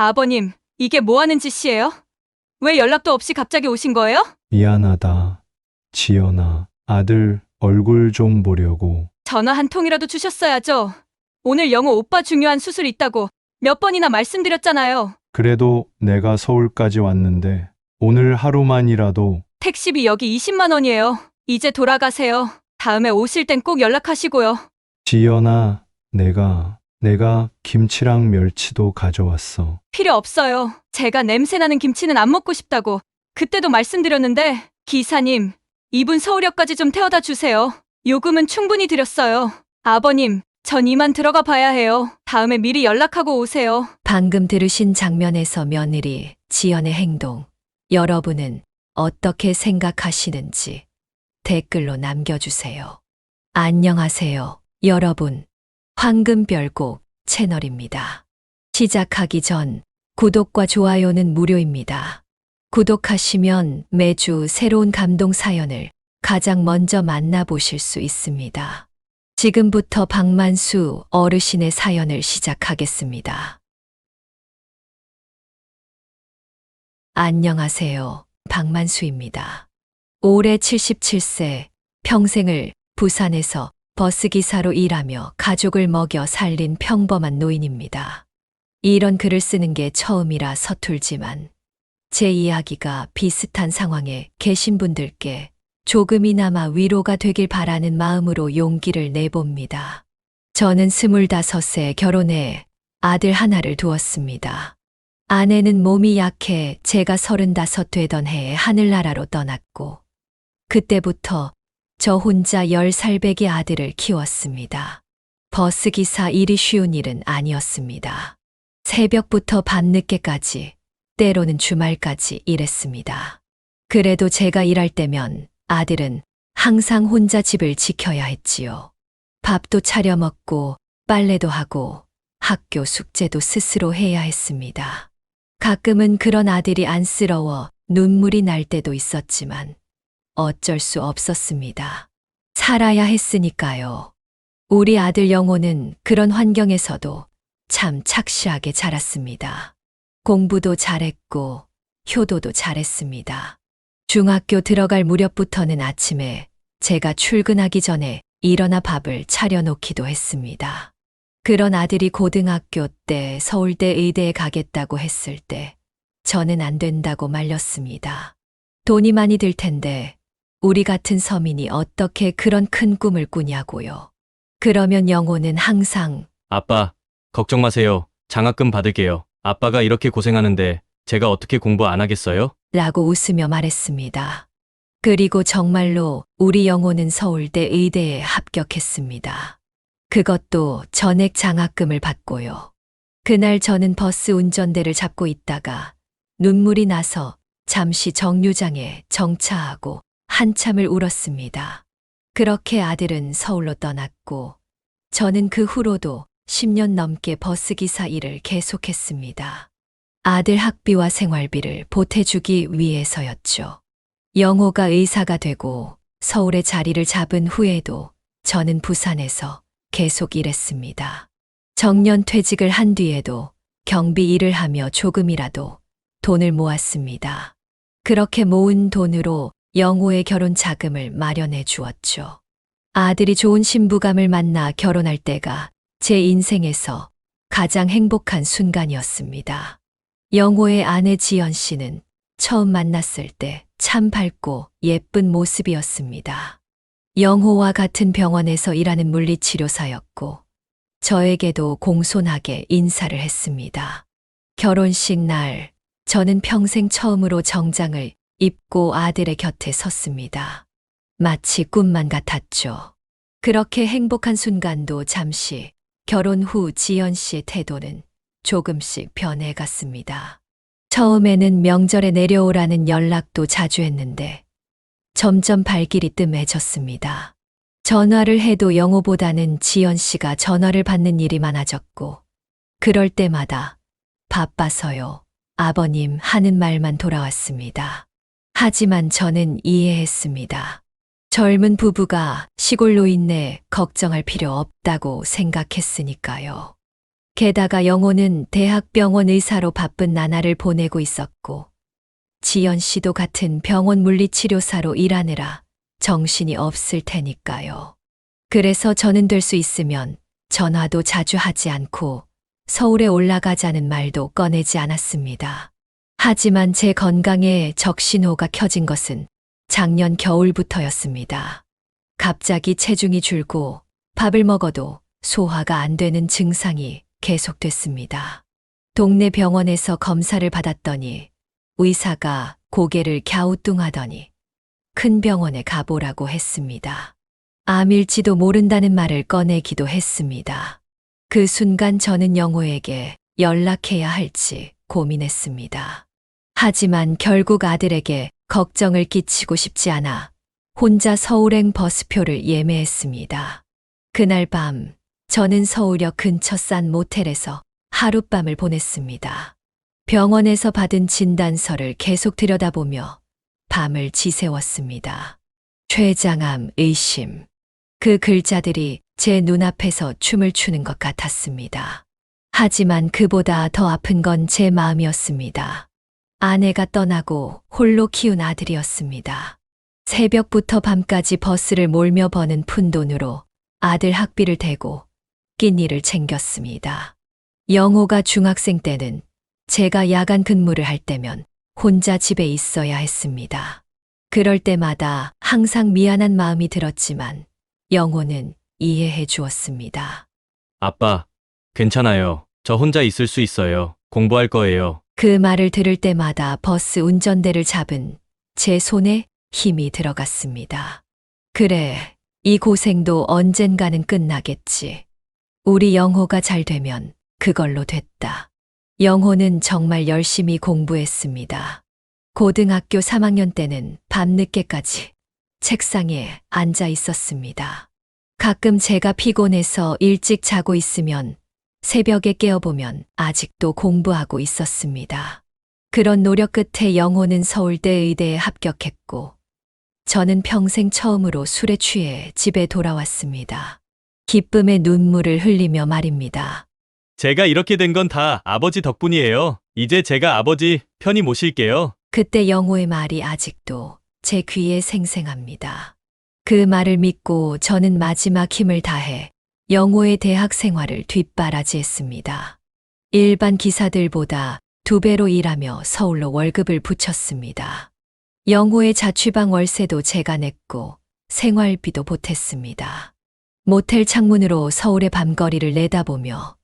아버님, 이게 뭐 하는 짓이에요? 왜 연락도 없이 갑자기 오신 거예요? 미안하다. 지연아, 아들 얼굴 좀 보려고. 전화 한 통이라도 주셨어야죠. 오늘 영호 오빠 중요한 수술 있다고 몇 번이나 말씀드렸잖아요. 그래도 내가 서울까지 왔는데 오늘 하루만이라도. 택시비 여기 20만 원이에요. 이제 돌아가세요. 다음에 오실 땐 꼭 연락하시고요. 지연아, 내가 김치랑 멸치도 가져왔어. 필요 없어요. 제가 냄새나는 김치는 안 먹고 싶다고 그때도 말씀드렸는데, 기사님, 이분 서울역까지 좀 태워다 주세요. 요금은 충분히 드렸어요. 아버님, 전 이만 들어가 봐야 해요. 다음에 미리 연락하고 오세요. 방금 들으신 장면에서 며느리 지연의 행동, 여러분은 어떻게 생각하시는지 댓글로 남겨주세요. 안녕하세요, 여러분. 황금별곡 채널입니다. 시작하기 전 구독과 좋아요는 무료입니다. 구독하시면 매주 새로운 감동 사연을 가장 먼저 만나보실 수 있습니다. 지금부터 박만수 어르신의 사연을 시작하겠습니다. 안녕하세요. 박만수입니다. 올해 77세, 평생을 부산에서 버스기사로 일하며 가족을 먹여 살린 평범한 노인입니다. 이런 글을 쓰는 게 처음이라 서툴지만 제 이야기가 비슷한 상황에 계신 분들께 조금이나마 위로가 되길 바라는 마음으로 용기를 내봅니다. 저는 25세 결혼해 아들 하나를 두었습니다. 아내는 몸이 약해 제가 35 되던 해에 하늘나라로 떠났고, 그때부터 저 혼자 10살 배기 아들을 키웠습니다. 버스기사 일이 쉬운 일은 아니었습니다. 새벽부터 밤늦게까지, 때로는 주말까지 일했습니다. 그래도 제가 일할 때면 아들은 항상 혼자 집을 지켜야 했지요. 밥도 차려 먹고 빨래도 하고 학교 숙제도 스스로 해야 했습니다. 가끔은 그런 아들이 안쓰러워 눈물이 날 때도 있었지만 어쩔 수 없었습니다. 살아야 했으니까요. 우리 아들 영호는 그런 환경에서도 참 착실하게 자랐습니다. 공부도 잘했고 효도도 잘했습니다. 중학교 들어갈 무렵부터는 아침에 제가 출근하기 전에 일어나 밥을 차려놓기도 했습니다. 그런 아들이 고등학교 때 서울대 의대에 가겠다고 했을 때 저는 안 된다고 말렸습니다. 돈이 많이 들 텐데 우리 같은 서민이 어떻게 그런 큰 꿈을 꾸냐고요. 그러면 영호는 항상 아빠, 걱정 마세요. 장학금 받을게요. 아빠가 이렇게 고생하는데 제가 어떻게 공부 안 하겠어요? 라고 웃으며 말했습니다. 그리고 정말로 우리 영호는 서울대 의대에 합격했습니다. 그것도 전액 장학금을 받고요. 그날 저는 버스 운전대를 잡고 있다가 눈물이 나서 잠시 정류장에 정차하고 한참을 울었습니다. 그렇게 아들은 서울로 떠났고 저는 그 후로도 10년 넘게 버스기사 일을 계속했습니다. 아들 학비와 생활비를 보태주기 위해서였죠. 영호가 의사가 되고 서울에 자리를 잡은 후에도 저는 부산에서 계속 일했습니다. 정년 퇴직을 한 뒤에도 경비 일을 하며 조금이라도 돈을 모았습니다. 그렇게 모은 돈으로 영호의 결혼 자금을 마련해 주었죠. 아들이 좋은 신부감을 만나 결혼할 때가 제 인생에서 가장 행복한 순간이었습니다. 영호의 아내 지연 씨는 처음 만났을 때 참 밝고 예쁜 모습이었습니다. 영호와 같은 병원에서 일하는 물리치료사였고 저에게도 공손하게 인사를 했습니다. 결혼식 날 저는 평생 처음으로 정장을 입고 아들의 곁에 섰습니다. 마치 꿈만 같았죠. 그렇게 행복한 순간도 잠시, 결혼 후 지연 씨의 태도는 조금씩 변해갔습니다. 처음에는 명절에 내려오라는 연락도 자주 했는데 점점 발길이 뜸해졌습니다. 전화를 해도 영호보다는 지연 씨가 전화를 받는 일이 많아졌고 그럴 때마다 바빠서요, 아버님 하는 말만 돌아왔습니다. 하지만 저는 이해했습니다. 젊은 부부가 시골 노인네 걱정할 필요 없다고 생각했으니까요. 게다가 영호는 대학병원 의사로 바쁜 나날을 보내고 있었고, 지연 씨도 같은 병원 물리치료사로 일하느라 정신이 없을 테니까요. 그래서 저는 될 수 있으면 전화도 자주 하지 않고 서울에 올라가자는 말도 꺼내지 않았습니다. 하지만 제 건강에 적신호가 켜진 것은 작년 겨울부터였습니다. 갑자기 체중이 줄고 밥을 먹어도 소화가 안 되는 증상이 계속됐습니다. 동네 병원에서 검사를 받았더니 의사가 고개를 갸우뚱하더니 큰 병원에 가보라고 했습니다. 암일지도 모른다는 말을 꺼내기도 했습니다. 그 순간 저는 영호에게 연락해야 할지 고민했습니다. 하지만 결국 아들에게 걱정을 끼치고 싶지 않아 혼자 서울행 버스표를 예매했습니다. 그날 밤 저는 서울역 근처 싼 모텔에서 하룻밤을 보냈습니다. 병원에서 받은 진단서를 계속 들여다보며 밤을 지새웠습니다. 췌장암 의심. 그 글자들이 제 눈앞에서 춤을 추는 것 같았습니다. 하지만 그보다 더 아픈 건 제 마음이었습니다. 아내가 떠나고 홀로 키운 아들이었습니다. 새벽부터 밤까지 버스를 몰며 버는 푼돈으로 아들 학비를 대고 끼니를 챙겼습니다. 영호가 중학생 때는 제가 야간 근무를 할 때면 혼자 집에 있어야 했습니다. 그럴 때마다 항상 미안한 마음이 들었지만 영호는 이해해 주었습니다. 아빠, 괜찮아요. 저 혼자 있을 수 있어요. 공부할 거예요. 그 말을 들을 때마다 버스 운전대를 잡은 제 손에 힘이 들어갔습니다. 그래, 이 고생도 언젠가는 끝나겠지. 우리 영호가 잘 되면 그걸로 됐다. 영호는 정말 열심히 공부했습니다. 고등학교 3학년 때는 밤늦게까지 책상에 앉아 있었습니다. 가끔 제가 피곤해서 일찍 자고 있으면 새벽에 깨어보면 아직도 공부하고 있었습니다. 그런 노력 끝에 영호는 서울대 의대에 합격했고, 저는 평생 처음으로 술에 취해 집에 돌아왔습니다. 기쁨의 눈물을 흘리며 말입니다. 제가 이렇게 된 건 다 아버지 덕분이에요. 이제 제가 아버지 편히 모실게요. 그때 영호의 말이 아직도 제 귀에 생생합니다. 그 말을 믿고 저는 마지막 힘을 다해 영호의 대학 생활을 뒷바라지했습니다. 일반 기사들보다 2배로 일하며 서울로 월급을 붙였습니다. 영호의 자취방 월세도 제가 냈고 생활비도 보탰습니다. 모텔 창문으로 서울의 밤거리를 내다보며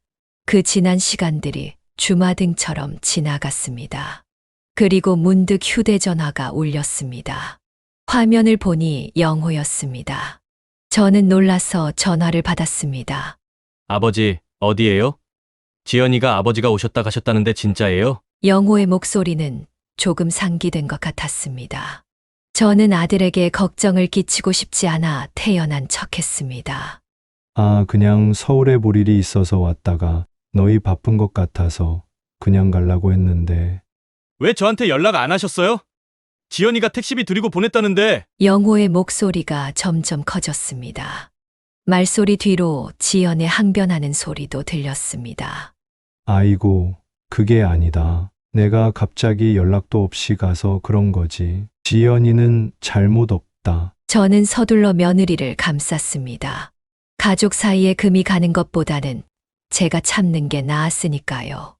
그 지난 시간들이 주마등처럼 지나갔습니다. 그리고 문득 휴대전화가 울렸습니다. 화면을 보니 영호였습니다. 저는 놀라서 전화를 받았습니다. 아버지, 어디에요? 지연이가 아버지가 오셨다 가셨다는데 진짜예요? 영호의 목소리는 조금 상기된 것 같았습니다. 저는 아들에게 걱정을 끼치고 싶지 않아 태연한 척했습니다. 아, 그냥 서울에 볼 일이 있어서 왔다가 너희 바쁜 것 같아서 그냥 가려고 했는데. 왜 저한테 연락 안 하셨어요? 지연이가 택시비 드리고 보냈다는데. 영호의 목소리가 점점 커졌습니다. 말소리 뒤로 지연의 항변하는 소리도 들렸습니다. 아이고, 그게 아니다. 내가 갑자기 연락도 없이 가서 그런 거지. 지연이는 잘못 없다. 저는 서둘러 며느리를 감쌌습니다. 가족 사이에 금이 가는 것보다는 제가 참는 게 나았으니까요.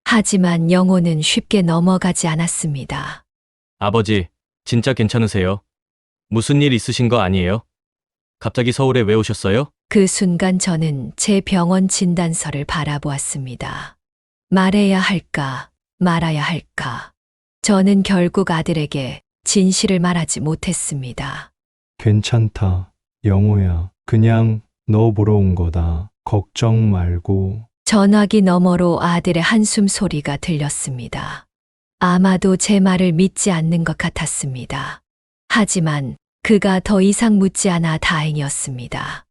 하지만 영호는 쉽게 넘어가지 않았습니다. 아버지, 진짜 괜찮으세요? 무슨 일 있으신 거 아니에요? 갑자기 서울에 왜 오셨어요? 그 순간 저는 제 병원 진단서를 바라보았습니다. 말해야 할까, 말아야 할까. 저는 결국 아들에게 진실을 말하지 못했습니다. 괜찮다, 영호야. 그냥 너 보러 온 거다. 걱정 말고. 전화기 너머로 아들의 한숨 소리가 들렸습니다. 아마도 제 말을 믿지 않는 것 같았습니다. 하지만 그가 더 이상 묻지 않아 다행이었습니다.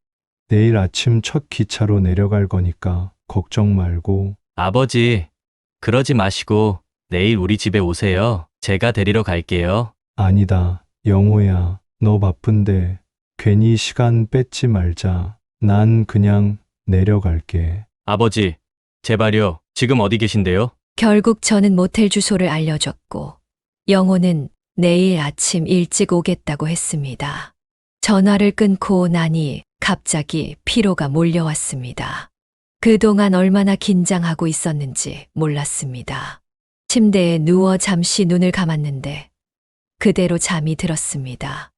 내일 아침 첫 기차로 내려갈 거니까 걱정 말고. 아버지, 그러지 마시고 내일 우리 집에 오세요. 제가 데리러 갈게요. 아니다, 영호야. 너 바쁜데 괜히 시간 뺏지 말자. 난 그냥 내려갈게. 아버지, 제발요. 지금 어디 계신데요? 결국 저는 모텔 주소를 알려줬고, 영호는 내일 아침 일찍 오겠다고 했습니다. 전화를 끊고 나니 갑자기 피로가 몰려왔습니다. 그동안 얼마나 긴장하고 있었는지 몰랐습니다. 침대에 누워 잠시 눈을 감았는데 그대로 잠이 들었습니다.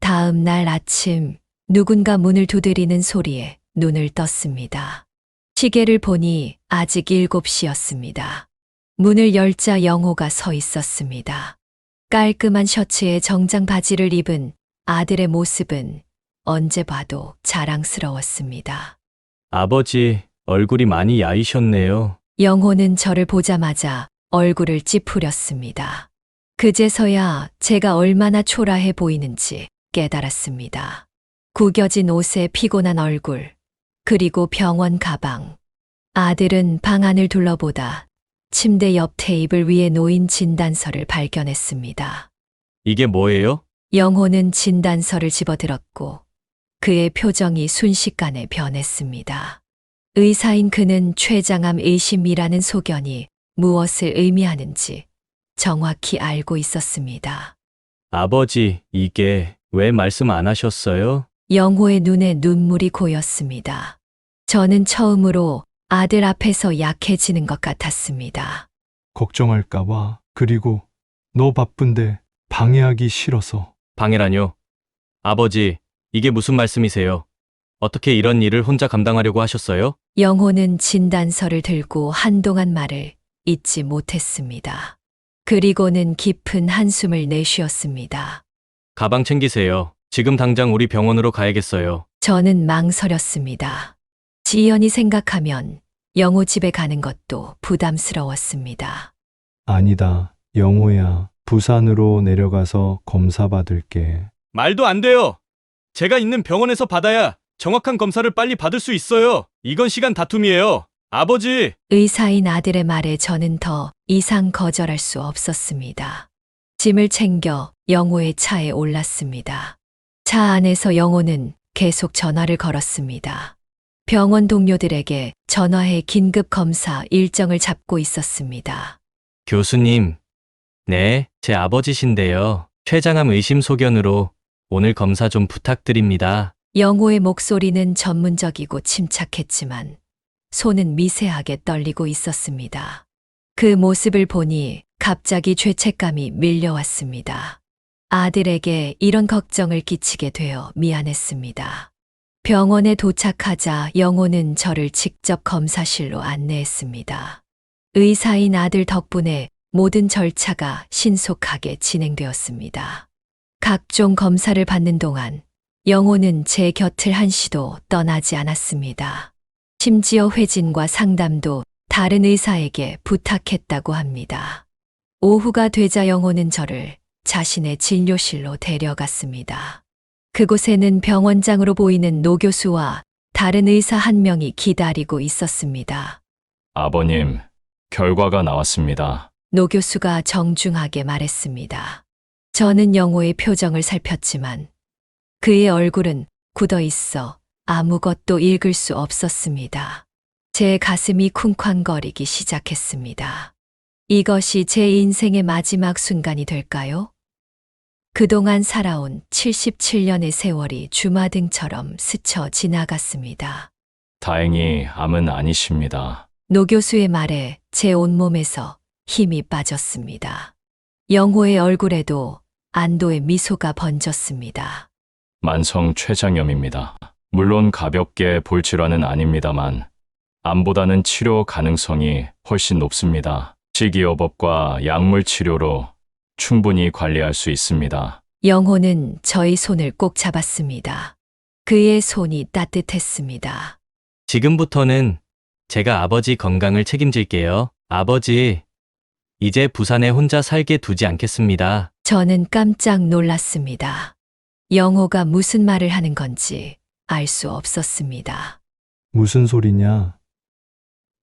다음 날 아침 누군가 문을 두드리는 소리에 눈을 떴습니다. 시계를 보니 아직 7시였습니다. 문을 열자 영호가 서 있었습니다. 깔끔한 셔츠에 정장 바지를 입은 아들의 모습은 언제 봐도 자랑스러웠습니다. 아버지, 얼굴이 많이 야이셨네요. 영호는 저를 보자마자 얼굴을 찌푸렸습니다. 그제서야 제가 얼마나 초라해 보이는지 깨달았습니다. 구겨진 옷에 피곤한 얼굴, 그리고 병원 가방. 아들은 방 안을 둘러보다 침대 옆 테이블 위에 놓인 진단서를 발견했습니다. 이게 뭐예요? 영호는 진단서를 집어들었고 그의 표정이 순식간에 변했습니다. 의사인 그는 췌장암 의심이라는 소견이 무엇을 의미하는지 정확히 알고 있었습니다. 아버지, 이게 왜 말씀 안 하셨어요? 영호의 눈에 눈물이 고였습니다. 저는 처음으로 아들 앞에서 약해지는 것 같았습니다. 걱정할까봐. 그리고 너 바쁜데 방해하기 싫어서. 방해라뇨? 아버지, 이게 무슨 말씀이세요? 어떻게 이런 일을 혼자 감당하려고 하셨어요? 영호는 진단서를 들고 한동안 말을 잇지 못했습니다. 그리고는 깊은 한숨을 내쉬었습니다. 가방 챙기세요. 지금 당장 우리 병원으로 가야겠어요. 저는 망설였습니다. 지연이 생각하면 영호 집에 가는 것도 부담스러웠습니다. 아니다, 영호야. 부산으로 내려가서 검사 받을게. 말도 안 돼요. 제가 있는 병원에서 받아야 정확한 검사를 빨리 받을 수 있어요. 이건 시간 다툼이에요. 아버지! 의사인 아들의 말에 저는 더 이상 거절할 수 없었습니다. 짐을 챙겨 영호의 차에 올랐습니다. 차 안에서 영호는 계속 전화를 걸었습니다. 병원 동료들에게 전화해 긴급 검사 일정을 잡고 있었습니다. 교수님. 네, 제 아버지신데요. 췌장암 의심 소견으로 오늘 검사 좀 부탁드립니다. 영호의 목소리는 전문적이고 침착했지만 손은 미세하게 떨리고 있었습니다. 그 모습을 보니 갑자기 죄책감이 밀려왔습니다. 아들에게 이런 걱정을 끼치게 되어 미안했습니다. 병원에 도착하자 영호는 저를 직접 검사실로 안내했습니다. 의사인 아들 덕분에 모든 절차가 신속하게 진행되었습니다. 각종 검사를 받는 동안 영호는 제 곁을 한시도 떠나지 않았습니다. 심지어 회진과 상담도 다른 의사에게 부탁했다고 합니다. 오후가 되자 영호는 저를 자신의 진료실로 데려갔습니다. 그곳에는 병원장으로 보이는 노 교수와 다른 의사 한 명이 기다리고 있었습니다. 아버님, 결과가 나왔습니다. 노 교수가 정중하게 말했습니다. 저는 영호의 표정을 살폈지만 그의 얼굴은 굳어 있어 아무것도 읽을 수 없었습니다. 제 가슴이 쿵쾅거리기 시작했습니다. 이것이 제 인생의 마지막 순간이 될까요? 그동안 살아온 77년의 세월이 주마등처럼 스쳐 지나갔습니다. 다행히 암은 아니십니다. 노 교수의 말에 제 온몸에서 힘이 빠졌습니다. 영호의 얼굴에도 안도의 미소가 번졌습니다. 만성 췌장염입니다. 물론 가볍게 볼 질환은 아닙니다만 암보다는 치료 가능성이 훨씬 높습니다. 식이요법과 약물 치료로 충분히 관리할 수 있습니다. 영호는 저의 손을 꼭 잡았습니다. 그의 손이 따뜻했습니다. 지금부터는 제가 아버지 건강을 책임질게요. 아버지, 이제 부산에 혼자 살게 두지 않겠습니다. 저는 깜짝 놀랐습니다. 영호가 무슨 말을 하는 건지 알 수 없었습니다. 무슨 소리냐?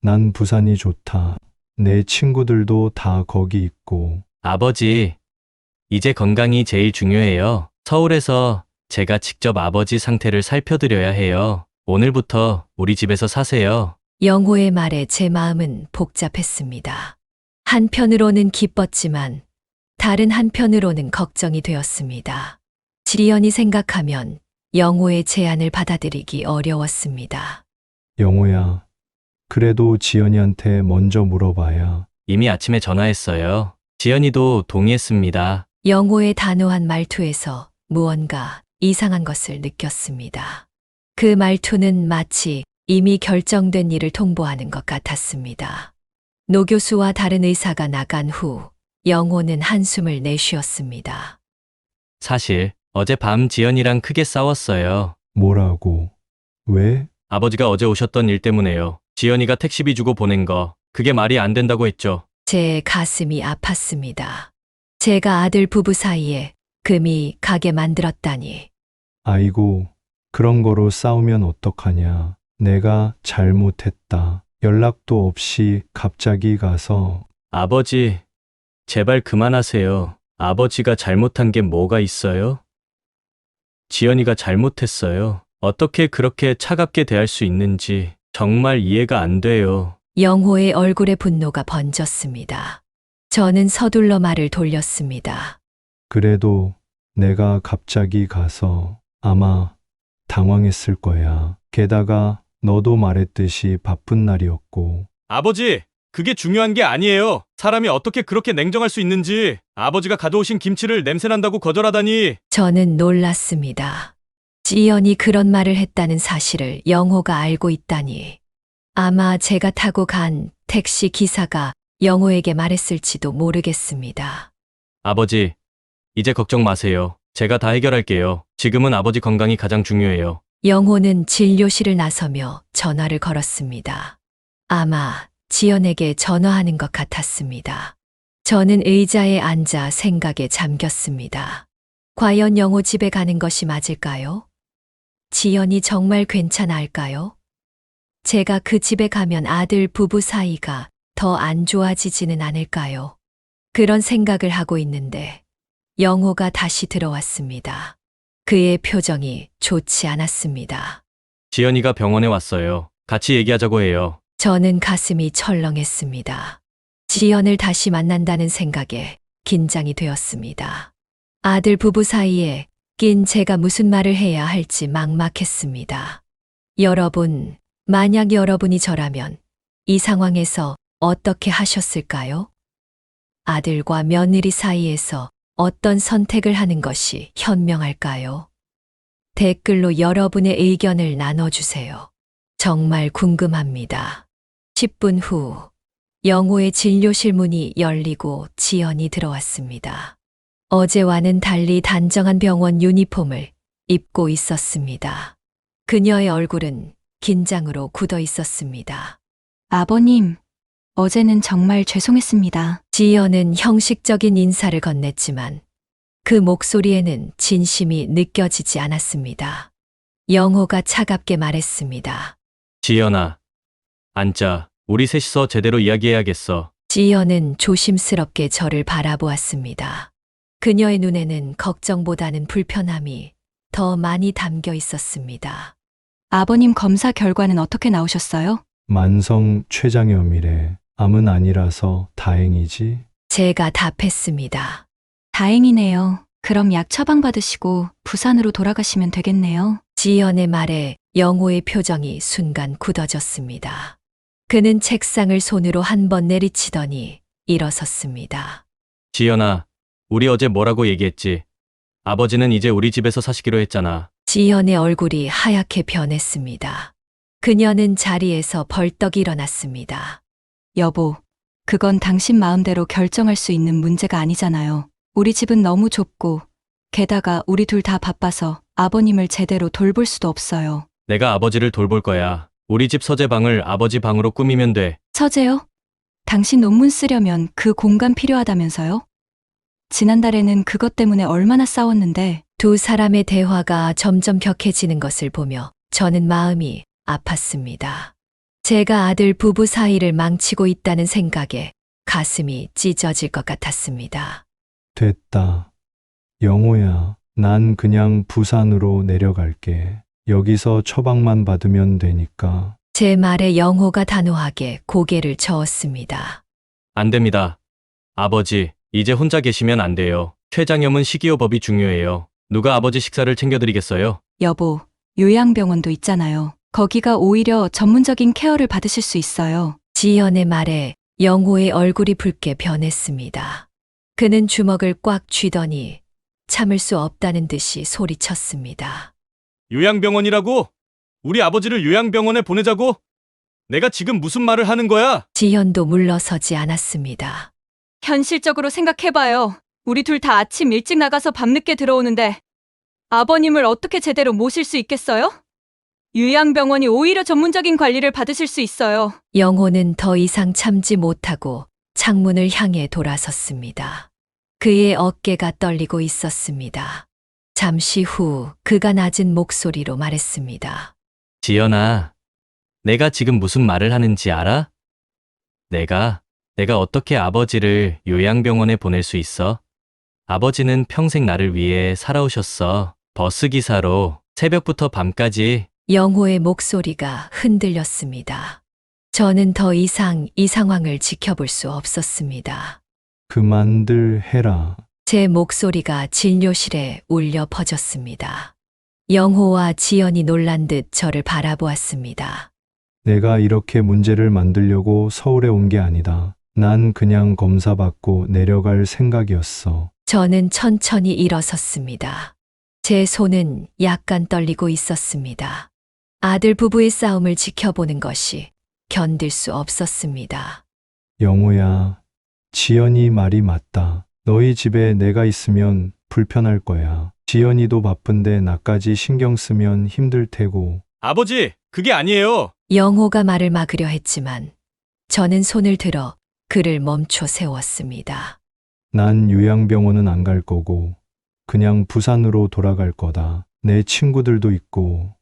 난 부산이 좋다. 내 친구들도 다 거기 있고. 아버지, 이제 건강이 제일 중요해요. 서울에서 제가 직접 아버지 상태를 살펴드려야 해요. 오늘부터 우리 집에서 사세요. 영호의 말에 제 마음은 복잡했습니다. 한편으로는 기뻤지만 다른 한편으로는 걱정이 되었습니다. 지연이 생각하면 영호의 제안을 받아들이기 어려웠습니다. 영호야, 그래도 지연이한테 먼저 물어봐야. 이미 아침에 전화했어요. 지연이도 동의했습니다. 영호의 단호한 말투에서 무언가 이상한 것을 느꼈습니다. 그 말투는 마치 이미 결정된 일을 통보하는 것 같았습니다. 노 교수와 다른 의사가 나간 후 영호는 한숨을 내쉬었습니다. 사실 어젯밤 지연이랑 크게 싸웠어요. 뭐라고? 왜? 아버지가 어제 오셨던 일 때문에요. 지연이가 택시비 주고 보낸 거 그게 말이 안 된다고 했죠. 제 가슴이 아팠습니다. 제가 아들 부부 사이에 금이 가게 만들었다니. 아이고, 그런 거로 싸우면 어떡하냐. 내가 잘못했다. 연락도 없이 갑자기 가서. 아버지, 제발 그만하세요. 아버지가 잘못한 게 뭐가 있어요? 지연이가 잘못했어요. 어떻게 그렇게 차갑게 대할 수 있는지 정말 이해가 안 돼요. 영호의 얼굴에 분노가 번졌습니다. 저는 서둘러 말을 돌렸습니다. 그래도 내가 갑자기 가서 아마 당황했을 거야. 게다가 너도 말했듯이 바쁜 날이었고. 아버지, 그게 중요한 게 아니에요. 사람이 어떻게 그렇게 냉정할 수 있는지. 아버지가 가져오신 김치를 냄새난다고 거절하다니. 저는 놀랐습니다. 지연이 그런 말을 했다는 사실을 영호가 알고 있다니. 아마 제가 타고 간 택시 기사가 영호에게 말했을지도 모르겠습니다. 아버지, 이제 걱정 마세요. 제가 다 해결할게요. 지금은 아버지 건강이 가장 중요해요. 영호는 진료실을 나서며 전화를 걸었습니다. 아마 지연에게 전화하는 것 같았습니다. 저는 의자에 앉아 생각에 잠겼습니다. 과연 영호 집에 가는 것이 맞을까요? 지연이 정말 괜찮을까요? 제가 그 집에 가면 아들 부부 사이가 더 안 좋아지지는 않을까요? 그런 생각을 하고 있는데 영호가 다시 들어왔습니다. 그의 표정이 좋지 않았습니다. 지연이가 병원에 왔어요. 같이 얘기하자고 해요. 저는 가슴이 철렁했습니다. 지연을 다시 만난다는 생각에 긴장이 되었습니다. 아들 부부 사이에 낀 제가 무슨 말을 해야 할지 막막했습니다. 여러분, 만약 여러분이 저라면 이 상황에서 어떻게 하셨을까요? 아들과 며느리 사이에서 어떤 선택을 하는 것이 현명할까요? 댓글로 여러분의 의견을 나눠주세요. 정말 궁금합니다. 10분 후, 영호의 진료실 문이 열리고 지연이 들어왔습니다. 어제와는 달리 단정한 병원 유니폼을 입고 있었습니다. 그녀의 얼굴은 긴장으로 굳어 있었습니다. 아버님, 어제는 정말 죄송했습니다. 지연은 형식적인 인사를 건넸지만 그 목소리에는 진심이 느껴지지 않았습니다. 영호가 차갑게 말했습니다. 지연아, 앉자. 우리 셋이서 제대로 이야기해야겠어. 지연은 조심스럽게 저를 바라보았습니다. 그녀의 눈에는 걱정보다는 불편함이 더 많이 담겨 있었습니다. 아버님 검사 결과는 어떻게 나오셨어요? 만성 췌장염이래. 암은 아니라서 다행이지. 제가 답했습니다. 다행이네요. 그럼 약 처방받으시고 부산으로 돌아가시면 되겠네요. 지연의 말에 영호의 표정이 순간 굳어졌습니다. 그는 책상을 손으로 한 번 내리치더니 일어섰습니다. 지연아, 우리 어제 뭐라고 얘기했지? 아버지는 이제 우리 집에서 사시기로 했잖아. 지연의 얼굴이 하얗게 변했습니다. 그녀는 자리에서 벌떡 일어났습니다. 여보, 그건 당신 마음대로 결정할 수 있는 문제가 아니잖아요. 우리 집은 너무 좁고, 게다가 우리 둘 다 바빠서 아버님을 제대로 돌볼 수도 없어요. 내가 아버지를 돌볼 거야. 우리 집 서재방을 아버지 방으로 꾸미면 돼. 서재요? 당신 논문 쓰려면 그 공간 필요하다면서요? 지난달에는 그것 때문에 얼마나 싸웠는데. 두 사람의 대화가 점점 격해지는 것을 보며 저는 마음이 아팠습니다. 제가 아들 부부 사이를 망치고 있다는 생각에 가슴이 찢어질 것 같았습니다. 됐다. 영호야, 난 그냥 부산으로 내려갈게. 여기서 처방만 받으면 되니까. 제 말에 영호가 단호하게 고개를 저었습니다. 안 됩니다. 아버지, 이제 혼자 계시면 안 돼요. 최장염은 식이요법이 중요해요. 누가 아버지 식사를 챙겨드리겠어요? 여보, 요양병원도 있잖아요. 거기가 오히려 전문적인 케어를 받으실 수 있어요. 지연의 말에 영호의 얼굴이 붉게 변했습니다. 그는 주먹을 꽉 쥐더니 참을 수 없다는 듯이 소리쳤습니다. 요양병원이라고? 우리 아버지를 요양병원에 보내자고? 내가 지금 무슨 말을 하는 거야? 지연도 물러서지 않았습니다. 현실적으로 생각해봐요. 우리 둘 다 아침 일찍 나가서 밤늦게 들어오는데 아버님을 어떻게 제대로 모실 수 있겠어요? 요양병원이 오히려 전문적인 관리를 받으실 수 있어요. 영호는 더 이상 참지 못하고 창문을 향해 돌아섰습니다. 그의 어깨가 떨리고 있었습니다. 잠시 후 그가 낮은 목소리로 말했습니다. 지연아, 내가 지금 무슨 말을 하는지 알아? 내가 어떻게 아버지를 요양병원에 보낼 수 있어? 아버지는 평생 나를 위해 살아오셨어. 버스기사로 새벽부터 밤까지. 영호의 목소리가 흔들렸습니다. 저는 더 이상 이 상황을 지켜볼 수 없었습니다. 그만들 해라. 제 목소리가 진료실에 울려 퍼졌습니다. 영호와 지연이 놀란 듯 저를 바라보았습니다. 내가 이렇게 문제를 만들려고 서울에 온 게 아니다. 난 그냥 검사 받고 내려갈 생각이었어. 저는 천천히 일어섰습니다. 제 손은 약간 떨리고 있었습니다. 아들 부부의 싸움을 지켜보는 것이 견딜 수 없었습니다. 영호야, 지연이 말이 맞다. 너희 집에 내가 있으면 불편할 거야. 지연이도 바쁜데 나까지 신경 쓰면 힘들 테고. 아버지, 그게 아니에요. 영호가 말을 막으려 했지만 저는 손을 들어 그를 멈춰 세웠습니다. 난 요양병원은 안 갈 거고 그냥 부산으로 돌아갈 거다. 내 친구들도 있고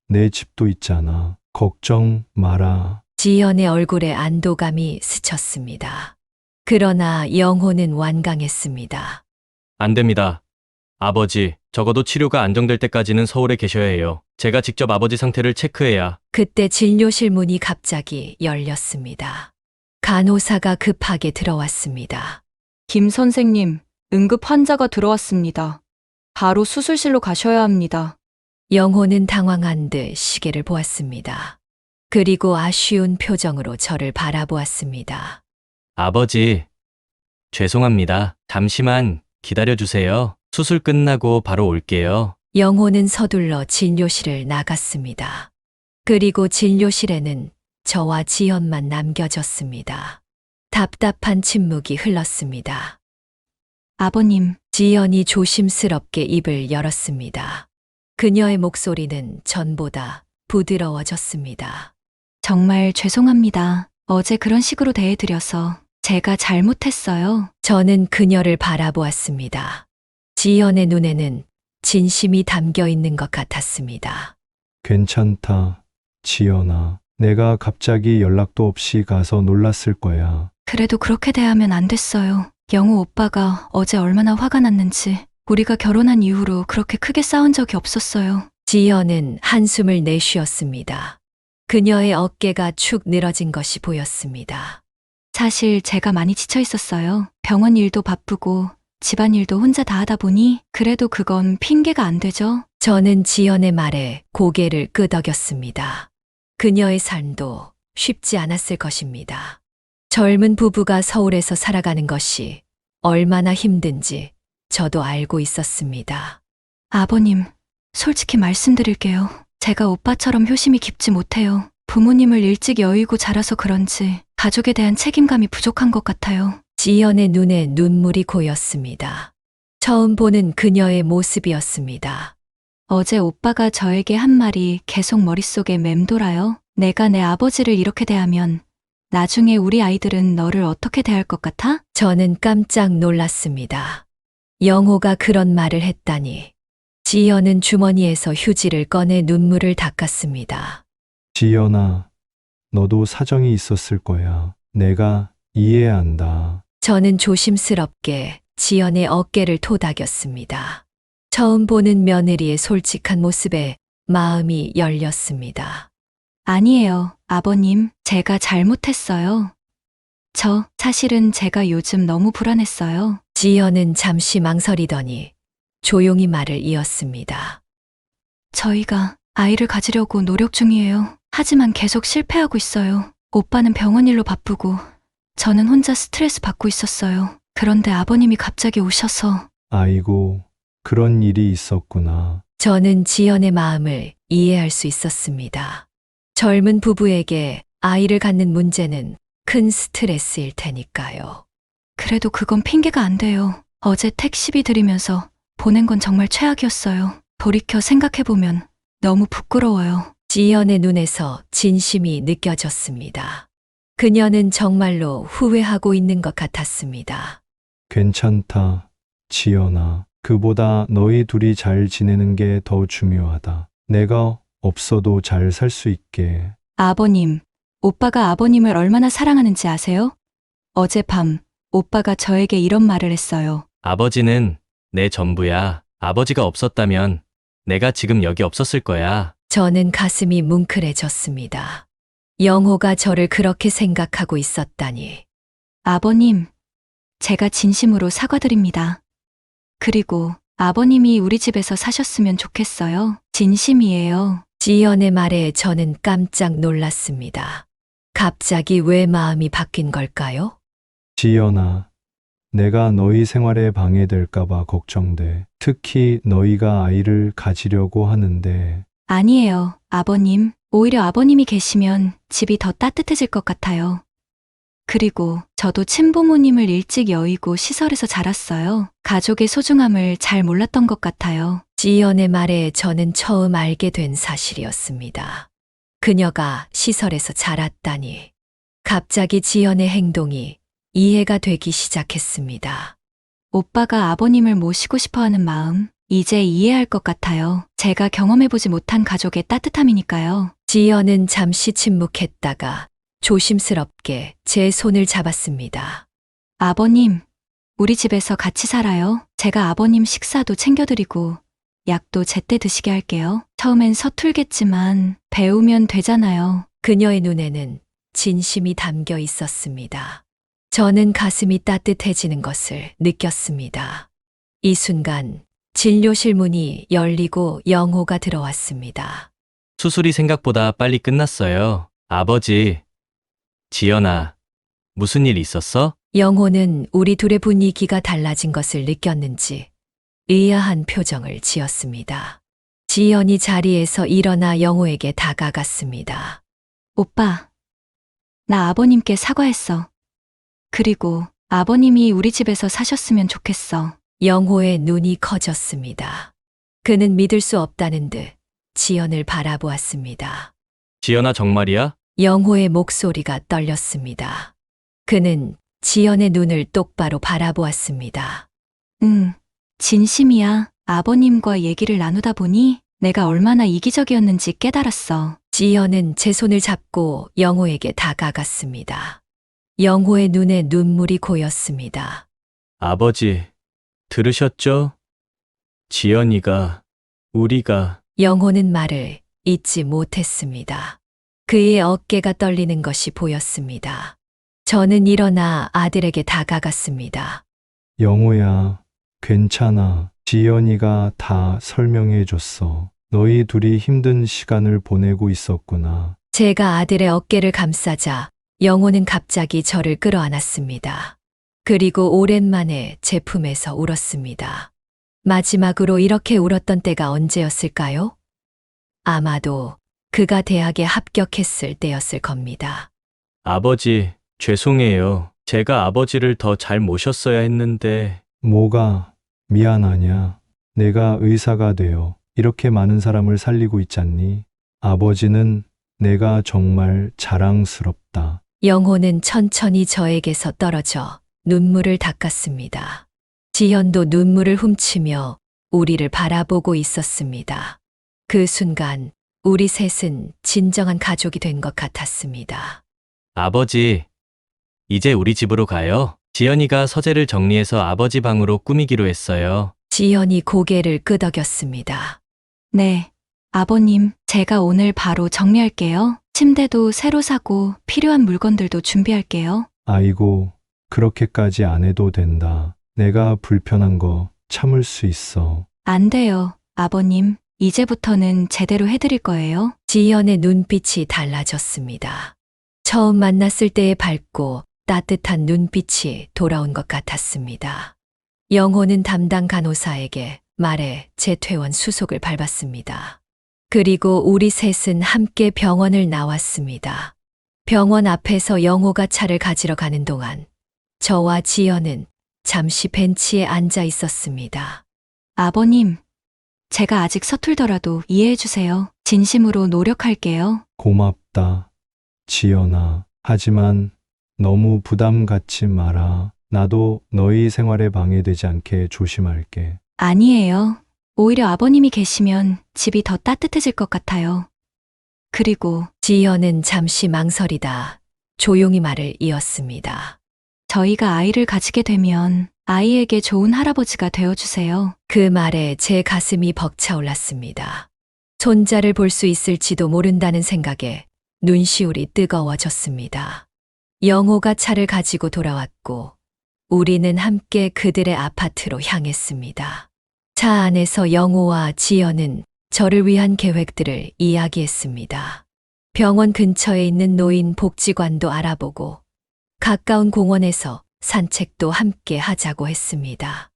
내 집도 있잖아. 걱정 마라. 지연의 얼굴에 안도감이 스쳤습니다. 그러나 영호는 완강했습니다. 안 됩니다. 아버지, 적어도 치료가 안정될 때까지는 서울에 계셔야 해요. 제가 직접 아버지 상태를 체크해야. 그때 진료실 문이 갑자기 열렸습니다. 간호사가 급하게 들어왔습니다. 김 선생님, 응급 환자가 들어왔습니다. 바로 수술실로 가셔야 합니다. 영호는 당황한 듯 시계를 보았습니다. 그리고 아쉬운 표정으로 저를 바라보았습니다. 아버지, 죄송합니다. 잠시만 기다려주세요. 수술 끝나고 바로 올게요. 영호는 서둘러 진료실을 나갔습니다. 그리고 진료실에는 저와 지연만 남겨졌습니다. 답답한 침묵이 흘렀습니다. 아버님, 지연이 조심스럽게 입을 열었습니다. 그녀의 목소리는 전보다 부드러워졌습니다. 정말 죄송합니다. 어제 그런 식으로 대해드려서 제가 잘못했어요. 저는 그녀를 바라보았습니다. 지연의 눈에는 진심이 담겨 있는 것 같았습니다. 괜찮다. 지연아. 내가 갑자기 연락도 없이 가서 놀랐을 거야. 그래도 그렇게 대하면 안 됐어요. 영호 오빠가 어제 얼마나 화가 났는지 우리가 결혼한 이후로 그렇게 크게 싸운 적이 없었어요. 지연은 한숨을 내쉬었습니다. 그녀의 어깨가 축 늘어진 것이 보였습니다. 사실 제가 많이 지쳐 있었어요. 병원 일도 바쁘고 집안일도 혼자 다 하다 보니 그래도 그건 핑계가 안 되죠. 저는 지연의 말에 고개를 끄덕였습니다. 그녀의 삶도 쉽지 않았을 것입니다. 젊은 부부가 서울에서 살아가는 것이 얼마나 힘든지 저도 알고 있었습니다. 아버님, 솔직히 말씀드릴게요. 제가 오빠처럼 효심이 깊지 못해요. 부모님을 일찍 여의고 자라서 그런지 가족에 대한 책임감이 부족한 것 같아요. 지연의 눈에 눈물이 고였습니다. 처음 보는 그녀의 모습이었습니다. 어제 오빠가 저에게 한 말이 계속 머릿속에 맴돌아요. 내가 내 아버지를 이렇게 대하면 나중에 우리 아이들은 너를 어떻게 대할 것 같아? 저는 깜짝 놀랐습니다. 영호가 그런 말을 했다니. 지연은 주머니에서 휴지를 꺼내 눈물을 닦았습니다. 지연아, 너도 사정이 있었을 거야. 내가 이해한다. 저는 조심스럽게 지연의 어깨를 토닥였습니다. 처음 보는 며느리의 솔직한 모습에 마음이 열렸습니다. 아니에요, 아버님. 제가 잘못했어요. 사실은 제가 요즘 너무 불안했어요. 지연은 잠시 망설이더니 조용히 말을 이었습니다. 저희가 아이를 가지려고 노력 중이에요. 하지만 계속 실패하고 있어요. 오빠는 병원 일로 바쁘고 저는 혼자 스트레스 받고 있었어요. 그런데 아버님이 갑자기 오셔서 아이고, 그런 일이 있었구나. 저는 지연의 마음을 이해할 수 있었습니다. 젊은 부부에게 아이를 갖는 문제는 큰 스트레스일 테니까요. 그래도 그건 핑계가 안 돼요. 어제 택시비 들이면서 보낸 건 정말 최악이었어요. 돌이켜 생각해보면 너무 부끄러워요. 지연의 눈에서 진심이 느껴졌습니다. 그녀는 정말로 후회하고 있는 것 같았습니다. 괜찮다, 지연아. 그보다 너희 둘이 잘 지내는 게 더 중요하다. 내가 없어도 잘 살 수 있게. 아버님, 오빠가 아버님을 얼마나 사랑하는지 아세요? 어젯밤 오빠가 저에게 이런 말을 했어요. 아버지는 내 전부야. 아버지가 없었다면 내가 지금 여기 없었을 거야. 저는 가슴이 뭉클해졌습니다. 영호가 저를 그렇게 생각하고 있었다니. 아버님, 제가 진심으로 사과드립니다. 그리고 아버님이 우리 집에서 사셨으면 좋겠어요. 진심이에요. 지연의 말에 저는 깜짝 놀랐습니다. 갑자기 왜 마음이 바뀐 걸까요? 지연아, 내가 너희 생활에 방해될까봐 걱정돼. 특히 너희가 아이를 가지려고 하는데. 아니에요, 아버님. 오히려 아버님이 계시면 집이 더 따뜻해질 것 같아요. 그리고 저도 친부모님을 일찍 여의고 시설에서 자랐어요. 가족의 소중함을 잘 몰랐던 것 같아요. 지연의 말에 저는 처음 알게 된 사실이었습니다. 그녀가 시설에서 자랐다니. 갑자기 지연의 행동이 이해가 되기 시작했습니다. 오빠가 아버님을 모시고 싶어 하는 마음, 이제 이해할 것 같아요. 제가 경험해보지 못한 가족의 따뜻함이니까요. 지연은 잠시 침묵했다가 조심스럽게 제 손을 잡았습니다. 아버님, 우리 집에서 같이 살아요. 제가 아버님 식사도 챙겨드리고 약도 제때 드시게 할게요. 처음엔 서툴겠지만 배우면 되잖아요. 그녀의 눈에는 진심이 담겨 있었습니다. 저는 가슴이 따뜻해지는 것을 느꼈습니다. 이 순간 진료실 문이 열리고 영호가 들어왔습니다. 수술이 생각보다 빨리 끝났어요. 아버지, 지연아, 무슨 일 있었어? 영호는 우리 둘의 분위기가 달라진 것을 느꼈는지 의아한 표정을 지었습니다. 지연이 자리에서 일어나 영호에게 다가갔습니다. 오빠, 나 아버님께 사과했어. 그리고 아버님이 우리 집에서 사셨으면 좋겠어. 영호의 눈이 커졌습니다. 그는 믿을 수 없다는 듯 지연을 바라보았습니다. 지연아, 정말이야? 영호의 목소리가 떨렸습니다. 그는 지연의 눈을 똑바로 바라보았습니다. 응, 진심이야. 아버님과 얘기를 나누다 보니 내가 얼마나 이기적이었는지 깨달았어. 지연은 제 손을 잡고 영호에게 다가갔습니다. 영호의 눈에 눈물이 고였습니다. 아버지, 들으셨죠? 지연이가, 우리가. 영호는 말을 잇지 못했습니다. 그의 어깨가 떨리는 것이 보였습니다. 저는 일어나 아들에게 다가갔습니다. 영호야, 괜찮아. 지연이가 다 설명해 줬어. 너희 둘이 힘든 시간을 보내고 있었구나. 제가 아들의 어깨를 감싸자 영호는 갑자기 저를 끌어안았습니다. 그리고 오랜만에 제 품에서 울었습니다. 마지막으로 이렇게 울었던 때가 언제였을까요? 아마도 그가 대학에 합격했을 때였을 겁니다. 아버지, 죄송해요. 제가 아버지를 더 잘 모셨어야 했는데. 뭐가 미안하냐? 내가 의사가 되어 이렇게 많은 사람을 살리고 있잖니? 아버지는 내가 정말 자랑스럽다. 영호는 천천히 저에게서 떨어져 눈물을 닦았습니다. 지연도 눈물을 훔치며 우리를 바라보고 있었습니다. 그 순간 우리 셋은 진정한 가족이 된 것 같았습니다. 아버지, 이제 우리 집으로 가요. 지연이가 서재를 정리해서 아버지 방으로 꾸미기로 했어요. 지연이 고개를 끄덕였습니다. 네, 아버님, 제가 오늘 바로 정리할게요. 침대도 새로 사고 필요한 물건들도 준비할게요. 아이고, 그렇게까지 안 해도 된다. 내가 불편한 거 참을 수 있어. 안 돼요, 아버님. 이제부터는 제대로 해드릴 거예요. 지연의 눈빛이 달라졌습니다. 처음 만났을 때의 밝고 따뜻한 눈빛이 돌아온 것 같았습니다. 영호는 담당 간호사에게 말해 재퇴원 수속을 밟았습니다. 그리고 우리 셋은 함께 병원을 나왔습니다. 병원 앞에서 영호가 차를 가지러 가는 동안 저와 지연은 잠시 벤치에 앉아 있었습니다. 아버님, 제가 아직 서툴더라도 이해해주세요. 진심으로 노력할게요. 고맙다. 지연아. 하지만 너무 부담 갖지 마라. 나도 너희 생활에 방해되지 않게 조심할게. 아니에요. 오히려 아버님이 계시면 집이 더 따뜻해질 것 같아요. 그리고 지연은 잠시 망설이다 조용히 말을 이었습니다. 저희가 아이를 가지게 되면 아이에게 좋은 할아버지가 되어주세요. 그 말에 제 가슴이 벅차올랐습니다. 손자를 볼 수 있을지도 모른다는 생각에 눈시울이 뜨거워졌습니다. 영호가 차를 가지고 돌아왔고 우리는 함께 그들의 아파트로 향했습니다. 차 안에서 영호와 지연은 저를 위한 계획들을 이야기했습니다. 병원 근처에 있는 노인 복지관도 알아보고 가까운 공원에서 산책도 함께 하자고 했습니다.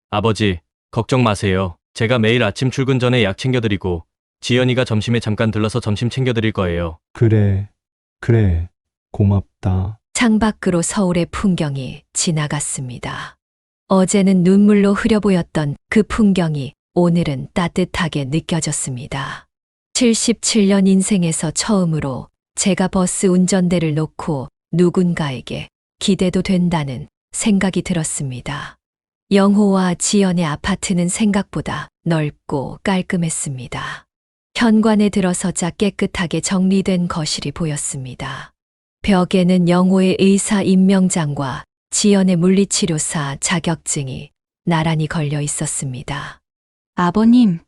아버지, 걱정 마세요. 제가 매일 아침 출근 전에 약 챙겨드리고 지연이가 점심에 잠깐 들러서 점심 챙겨드릴 거예요. 그래, 고맙다. 창밖으로 서울의 풍경이 지나갔습니다. 어제는 눈물로 흐려 보였던 그 풍경이 오늘은 따뜻하게 느껴졌습니다. 77년 인생에서 처음으로 제가 버스 운전대를 놓고 누군가에게 기대도 된다는 생각이 들었습니다. 영호와 지연의 아파트는 생각보다 넓고 깔끔했습니다. 현관에 들어서자 깨끗하게 정리된 거실이 보였습니다. 벽에는 영호의 의사 임명장과 지연의 물리치료사 자격증이 나란히 걸려 있었습니다. 아버님,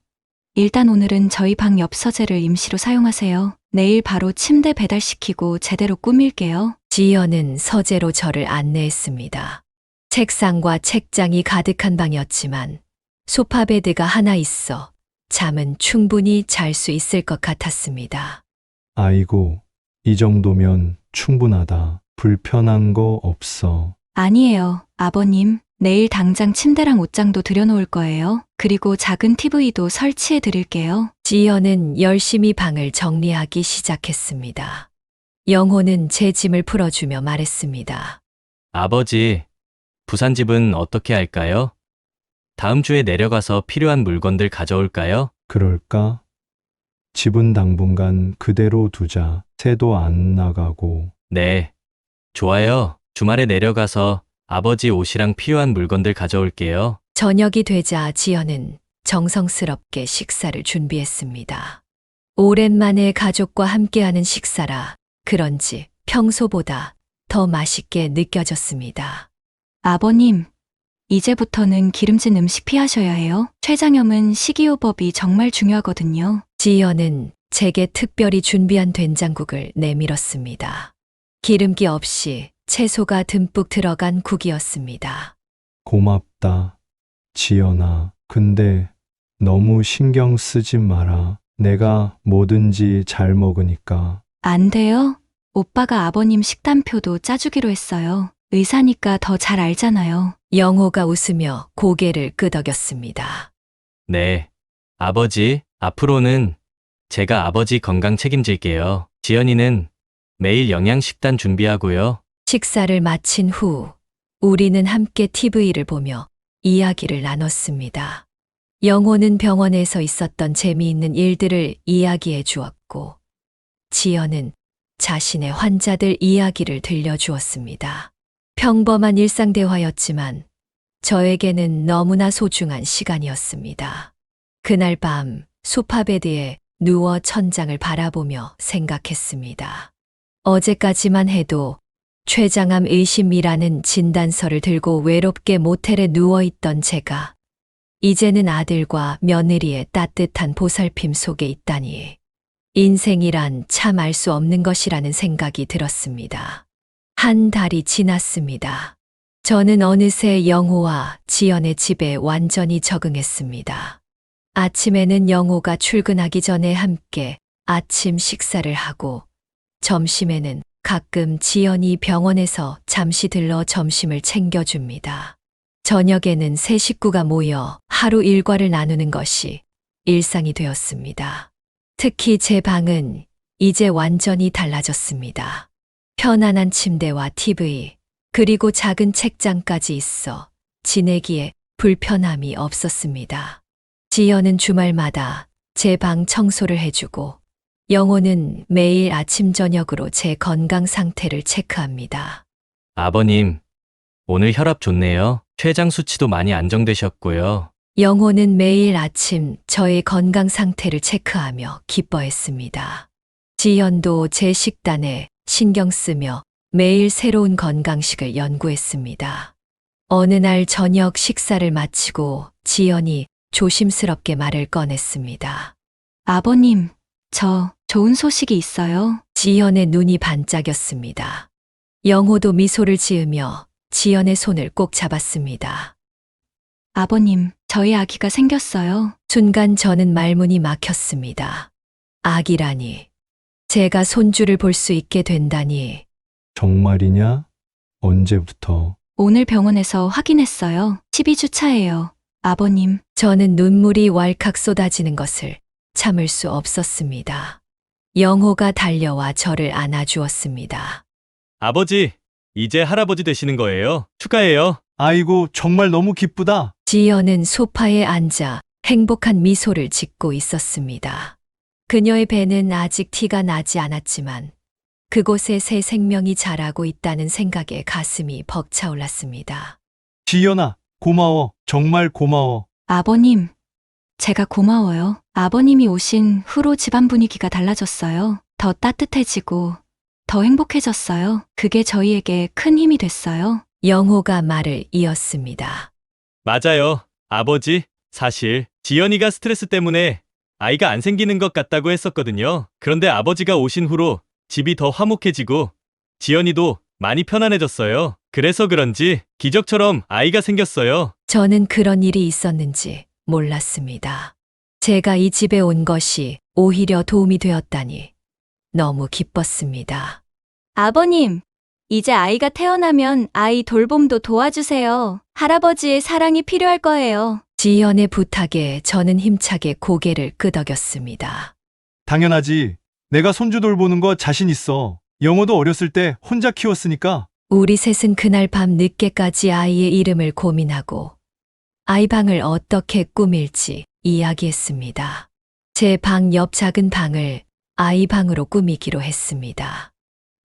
일단 오늘은 저희 방 옆 서재를 임시로 사용하세요. 내일 바로 침대 배달시키고 제대로 꾸밀게요. 지연은 서재로 저를 안내했습니다. 책상과 책장이 가득한 방이었지만 소파 베드가 하나 있어 잠은 충분히 잘 수 있을 것 같았습니다. 아이고, 이 정도면 충분하다. 불편한 거 없어. 아니에요, 아버님. 내일 당장 침대랑 옷장도 들여놓을 거예요. 그리고 작은 TV도 설치해 드릴게요. 지연은 열심히 방을 정리하기 시작했습니다. 영호는 제 짐을 풀어주며 말했습니다. 아버지, 부산 집은 어떻게 할까요? 다음 주에 내려가서 필요한 물건들 가져올까요? 그럴까? 집은 당분간 그대로 두자. 새도 안 나가고. 네, 좋아요. 주말에 내려가서 아버지 옷이랑 필요한 물건들 가져올게요. 저녁이 되자 지연은 정성스럽게 식사를 준비했습니다. 오랜만에 가족과 함께하는 식사라 그런지 평소보다 더 맛있게 느껴졌습니다. 아버님, 이제부터는 기름진 음식 피하셔야 해요. 췌장염은 식이요법이 정말 중요하거든요. 지연은 제게 특별히 준비한 된장국을 내밀었습니다. 기름기 없이 채소가 듬뿍 들어간 국이었습니다. 고맙다. 지연아. 근데 너무 신경 쓰지 마라. 내가 뭐든지 잘 먹으니까. 안 돼요? 오빠가 아버님 식단표도 짜주기로 했어요. 의사니까 더 잘 알잖아요. 영호가 웃으며 고개를 끄덕였습니다. 네, 아버지, 앞으로는 제가 아버지 건강 책임질게요. 지연이는 매일 영양식단 준비하고요. 식사를 마친 후 우리는 함께 TV를 보며 이야기를 나눴습니다. 영호는 병원에서 있었던 재미있는 일들을 이야기해 주었고 지연은 자신의 환자들 이야기를 들려주었습니다. 평범한 일상 대화였지만 저에게는 너무나 소중한 시간이었습니다. 그날 밤 소파 베드에 누워 천장을 바라보며 생각했습니다. 어제까지만 해도 췌장암 의심이라는 진단서를 들고 외롭게 모텔에 누워있던 제가 이제는 아들과 며느리의 따뜻한 보살핌 속에 있다니 인생이란 참 알 수 없는 것이라는 생각이 들었습니다. 한 달이 지났습니다. 저는 어느새 영호와 지연의 집에 완전히 적응했습니다. 아침에는 영호가 출근하기 전에 함께 아침 식사를 하고, 점심에는 가끔 지연이 병원에서 잠시 들러 점심을 챙겨줍니다. 저녁에는 세 식구가 모여 하루 일과를 나누는 것이 일상이 되었습니다. 특히 제 방은 이제 완전히 달라졌습니다. 편안한 침대와 TV, 그리고 작은 책장까지 있어 지내기에 불편함이 없었습니다. 지연은 주말마다 제 방 청소를 해주고, 영호는 매일 아침 저녁으로 제 건강 상태를 체크합니다. 아버님, 오늘 혈압 좋네요. 췌장 수치도 많이 안정되셨고요. 영호는 매일 아침 저의 건강 상태를 체크하며 기뻐했습니다. 지연도 제 식단에 신경 쓰며 매일 새로운 건강식을 연구했습니다. 어느 날 저녁 식사를 마치고 지연이 조심스럽게 말을 꺼냈습니다. 아버님, 저 좋은 소식이 있어요. 지연의 눈이 반짝였습니다. 영호도 미소를 지으며 지연의 손을 꼭 잡았습니다. 아버님, 저희 아기가 생겼어요. 순간 저는 말문이 막혔습니다. 아기라니. 제가 손주를 볼 수 있게 된다니. 정말이냐? 언제부터? 오늘 병원에서 확인했어요. 12주 차예요. 아버님, 저는 눈물이 왈칵 쏟아지는 것을 참을 수 없었습니다. 영호가 달려와 저를 안아주었습니다. 아버지, 이제 할아버지 되시는 거예요. 축하해요. 아이고, 정말 너무 기쁘다. 지연은 소파에 앉아 행복한 미소를 짓고 있었습니다. 그녀의 배는 아직 티가 나지 않았지만 그곳에 새 생명이 자라고 있다는 생각에 가슴이 벅차올랐습니다. 지연아, 고마워. 정말 고마워. 아버님, 제가 고마워요. 아버님이 오신 후로 집안 분위기가 달라졌어요. 더 따뜻해지고 더 행복해졌어요. 그게 저희에게 큰 힘이 됐어요. 영호가 말을 이었습니다. 맞아요. 아버지, 사실 지연이가 스트레스 때문에 아이가 안 생기는 것 같다고 했었거든요. 그런데 아버지가 오신 후로 집이 더 화목해지고 지연이도 많이 편안해졌어요. 그래서 그런지 기적처럼 아이가 생겼어요. 저는 그런 일이 있었는지 몰랐습니다. 제가 이 집에 온 것이 오히려 도움이 되었다니 너무 기뻤습니다. 아버님, 이제 아이가 태어나면 아이 돌봄도 도와주세요. 할아버지의 사랑이 필요할 거예요. 지연의 부탁에 저는 힘차게 고개를 끄덕였습니다. 당연하지. 내가 손주 돌보는 거 자신 있어. 영호도 어렸을 때 혼자 키웠으니까. 우리 셋은 그날 밤 늦게까지 아이의 이름을 고민하고 아이 방을 어떻게 꾸밀지 이야기했습니다. 제 방 옆 작은 방을 아이 방으로 꾸미기로 했습니다.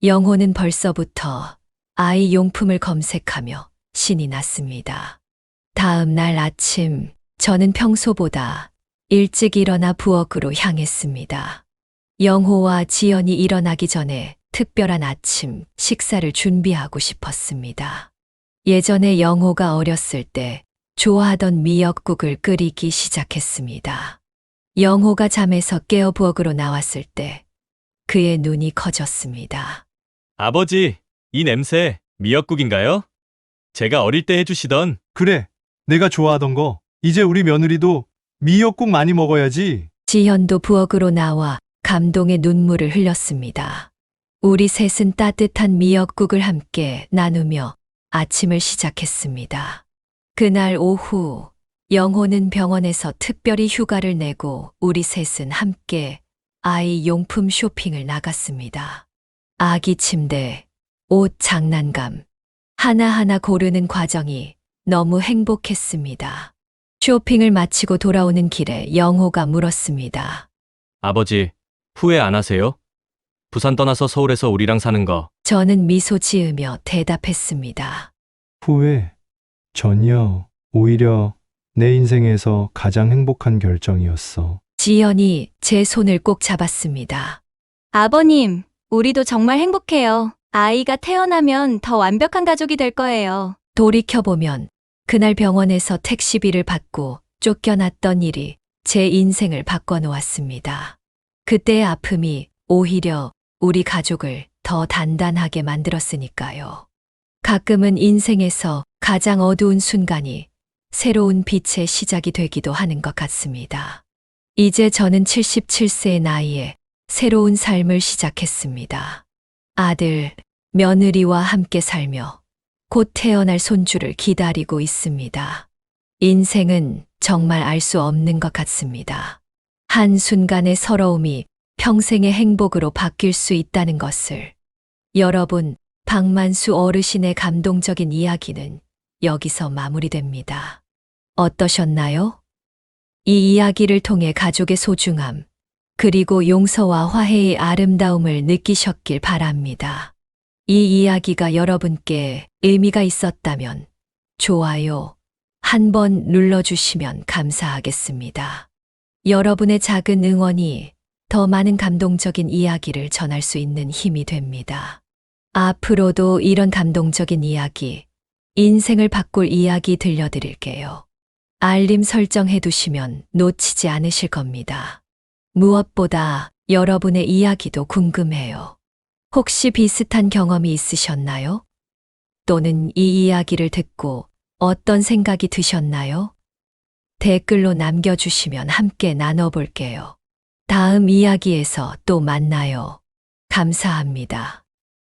영호는 벌써부터 아이 용품을 검색하며 신이 났습니다. 다음 날 아침, 저는 평소보다 일찍 일어나 부엌으로 향했습니다. 영호와 지연이 일어나기 전에 특별한 아침 식사를 준비하고 싶었습니다. 예전에 영호가 어렸을 때 좋아하던 미역국을 끓이기 시작했습니다. 영호가 잠에서 깨어 부엌으로 나왔을 때 그의 눈이 커졌습니다. 아버지, 이 냄새 미역국인가요? 제가 어릴 때 해주시던. 그래, 내가 좋아하던 거. 이제 우리 며느리도 미역국 많이 먹어야지. 지현도 부엌으로 나와 감동의 눈물을 흘렸습니다. 우리 셋은 따뜻한 미역국을 함께 나누며 아침을 시작했습니다. 그날 오후, 영호는 병원에서 특별히 휴가를 내고 우리 셋은 함께 아이 용품 쇼핑을 나갔습니다. 아기 침대, 옷, 장난감, 하나하나 고르는 과정이 너무 행복했습니다. 쇼핑을 마치고 돌아오는 길에 영호가 물었습니다. 아버지, 후회 안 하세요? 부산 떠나서 서울에서 우리랑 사는 거. 저는 미소 지으며 대답했습니다. 후회? 전혀. 오히려 내 인생에서 가장 행복한 결정이었어. 지연이 제 손을 꼭 잡았습니다. 아버님, 우리도 정말 행복해요. 아이가 태어나면 더 완벽한 가족이 될 거예요. 돌이켜보면 그날 병원에서 택시비를 받고 쫓겨났던 일이 제 인생을 바꿔놓았습니다. 그때의 아픔이 오히려 우리 가족을 더 단단하게 만들었으니까요. 가끔은 인생에서 가장 어두운 순간이 새로운 빛의 시작이 되기도 하는 것 같습니다. 이제 저는 77세의 나이에 새로운 삶을 시작했습니다. 아들, 며느리와 함께 살며 곧 태어날 손주를 기다리고 있습니다. 인생은 정말 알 수 없는 것 같습니다. 한순간의 서러움이 평생의 행복으로 바뀔 수 있다는 것을. 여러분, 박만수 어르신의 감동적인 이야기는 여기서 마무리됩니다. 어떠셨나요? 이 이야기를 통해 가족의 소중함, 그리고 용서와 화해의 아름다움을 느끼셨길 바랍니다. 이 이야기가 여러분께 의미가 있었다면 좋아요 한번 눌러주시면 감사하겠습니다. 여러분의 작은 응원이 더 많은 감동적인 이야기를 전할 수 있는 힘이 됩니다. 앞으로도 이런 감동적인 이야기, 인생을 바꿀 이야기 들려드릴게요. 알림 설정해 두시면 놓치지 않으실 겁니다. 무엇보다 여러분의 이야기도 궁금해요. 혹시 비슷한 경험이 있으셨나요? 또는 이 이야기를 듣고 어떤 생각이 드셨나요? 댓글로 남겨주시면 함께 나눠볼게요. 다음 이야기에서 또 만나요. 감사합니다.